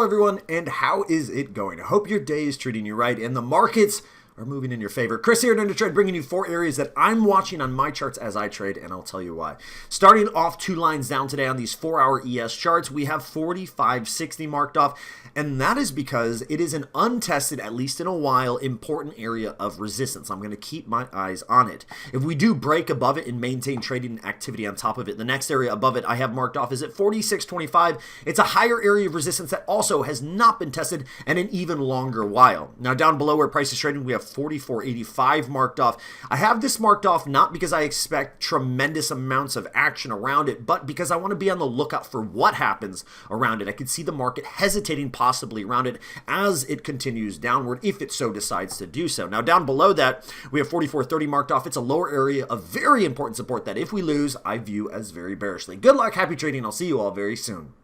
Hello everyone, and how is it going? I hope your day is treating you right and the markets are moving in your favor. Chris here at InterTrade, bringing you 4 areas that I'm watching on my charts as I trade, and I'll tell you why. Starting off 2 lines down today on these 4-hour ES charts, we have 45.60 marked off, and that is because it is an untested, at least in a while, important area of resistance. I'm going to keep my eyes on it. If we do break above it and maintain trading activity on top of it, the next area above it I have marked off is at 46.25. It's a higher area of resistance that also has not been tested in an even longer while. Now down below where price is trading, we have 44.85 marked off. I have this marked off not because I expect tremendous amounts of action around it, but because I want to be on the lookout for what happens around it. I could see the market hesitating possibly around it as it continues downward if it so decides to do so. Now down below that, we have 44.30 marked off. It's a lower area of very important support that if we lose, I view as very bearishly. Good luck, happy trading. I'll see you all very soon.